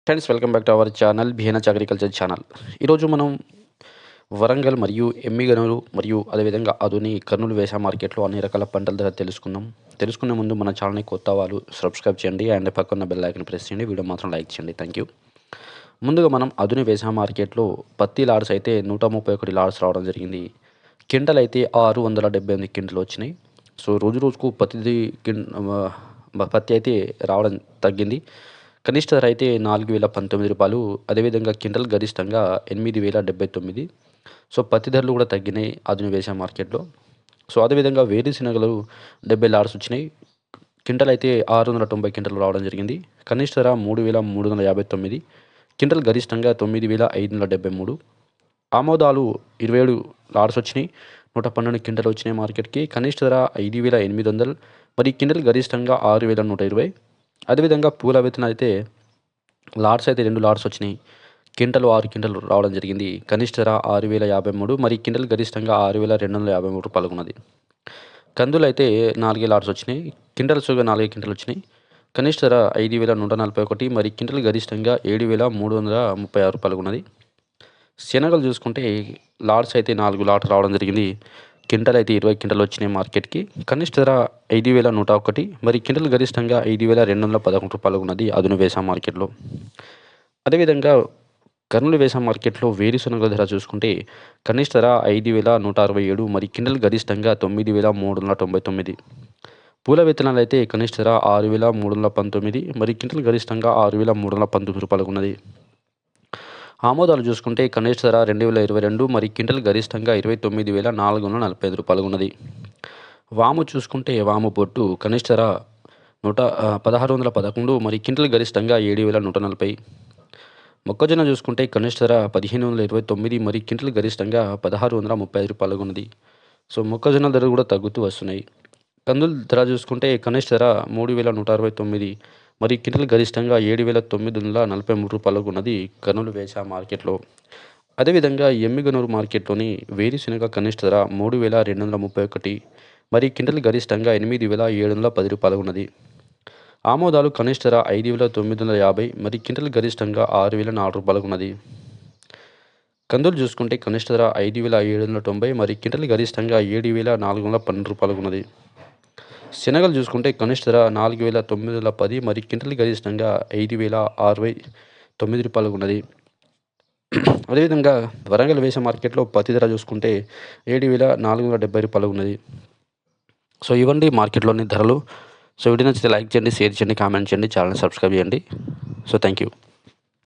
Friends welcome back to our channel బిహెన్హెచ్ agriculture channel. ఈరోజు మనం వరంగల్ మరియు ఎమ్మిగనూరు మరియు అదేవిధంగా ఆదోని కర్నూలు వ్యవసాయ మార్కెట్లో అన్ని రకాల పంటల ధర తెలుసుకుందాం. తెలుసుకునే ముందు మన ఛానల్ని కొత్త వాళ్ళు సబ్స్క్రైబ్ చేయండి అండ్ పక్కన బెల్ ఐకాన్ ప్రెస్ చేయండి. వీడియో మాత్రం లైక్ చేయండి. Thank you. ముందుగా మనం ఆదోని వ్యవసాయ మార్కెట్లో పత్తి లాడ్స్ అయితే 131 లాడ్స్ రావడం జరిగింది. క్వింటల్ అయితే 678 క్వింటలు వచ్చినాయి. సో రోజు రోజుకు పత్తి అయితే రావడం తగ్గింది. కనిష్ట ధర అయితే రూ. 4,019. అదేవిధంగా క్వింటల్ గరిష్టంగా 8,079. సో పత్తి ధరలు కూడా తగ్గినాయి ఆధునిక వ్యవసాయ మార్కెట్లో. సో అదేవిధంగా వేరుశనగలు 70 లాడ్స్ వచ్చినాయి. క్వింటల్ అయితే 690 క్వింటలు రావడం జరిగింది. కనిష్ట ధర 3,359. క్వింటల్ గరిష్టంగా 9,573. ఆమోదాలు 27 లాడ్స్ వచ్చినాయి. 112 క్వింటలు వచ్చినాయి మార్కెట్కి. కనిష్ట ధర 5,800. మరి క్వింటల్ గరిష్టంగా 6,120. అదేవిధంగా పూల విత్తనాలు అయితే లాడ్స్ అయితే 2 లాడ్స్ వచ్చినాయి. క్వింటలు 6 క్వింటలు రావడం జరిగింది. కనిష్ట ధర 6,053. మరి క్వింటల్ గరిష్టంగా 6,253 ఉన్నది. కందులు అయితే 4 లాడ్స్ వచ్చినాయి. క్వింటల్స్ 4 క్వింటలు వచ్చినాయి. కనిష్ట ధర 5,141. మరి క్వింటల్ గరిష్టంగా 7,336 ఉన్నది. శనగలు చూసుకుంటే లాడ్స్ అయితే 4 లాడ్స్ రావడం జరిగింది. క్వింటల్ అయితే 20 క్వింటలు వచ్చినాయి మార్కెట్కి. కనిష్ట ధర 5,101. మరి క్వింటల్ గరిష్టంగా 5,211 ఉన్నది ఆధునిక వ్యవసాయ మార్కెట్లో. అదేవిధంగా కర్నూలు వ్యవసాయ మార్కెట్లో వేరుశనగల ధర చూసుకుంటే కనిష్ట ధర 5,167. మరి క్వింటల్ గరిష్టంగా 9,399. పూల విత్తనాలు అయితే కనిష్ట ధర 6,319. మరి క్వింటల్ గరిష్టంగా 6,319 ఉన్నది. ఆమోదాలు చూసుకుంటే కనిష్ట ధర 2,022. మరి క్వింటల్ గరిష్టంగా 29,445 ఉన్నది. వాము చూసుకుంటే వాము పొట్టు కనిష్ట ధర 1,611. మరి క్వింటల్ గరిష్టంగా 7,140. మొక్కజొన్న చూసుకుంటే కనిష్ట ధర 1,529. మరి క్వింటల్ గరిష్టంగా 1,635 ఉన్నది. సో మొక్కజొన్న ధర కూడా తగ్గుతూ వస్తున్నాయి. కందుల ధర చూసుకుంటే కనిష్ట ధర 3,169. మరి క్వింటల్ గరిష్టంగా 7,943 ఉన్నది కర్నూలు వ్యవసాయ మార్కెట్లో. అదేవిధంగా ఎమ్మిగనూరు మార్కెట్లోని వేరుశనగ కనిష్ట ధర 3,231. మరి క్వింటల్ గరిష్టంగా 8,710 ఉన్నది. ఆమోదాలు కనిష్ట ధర 5,950. మరి క్వింటల్ గరిష్టంగా 6,004 ఉన్నది. కందులు చూసుకుంటే కనిష్ట ధర 5,790. మరి క్వింటల్ గరిష్టంగా 7,412 ఉన్నది. శనగలు చూసుకుంటే కనిష్ట ధర 4,910. మరి క్వింటల్ గరిష్టంగా 5,069 ఉన్నది. అదేవిధంగా వరంగల్ వ్యవసాయ మార్కెట్లో పత్తి ధర చూసుకుంటే 7,470 ఉన్నది. సో ఇవ్వండి మార్కెట్లోని ధరలు. సో వీడియో నచ్చితే లైక్ చేయండి, షేర్ చేయండి, కామెంట్ చేయండి, ఛానల్ సబ్స్క్రైబ్ చేయండి. So thank you.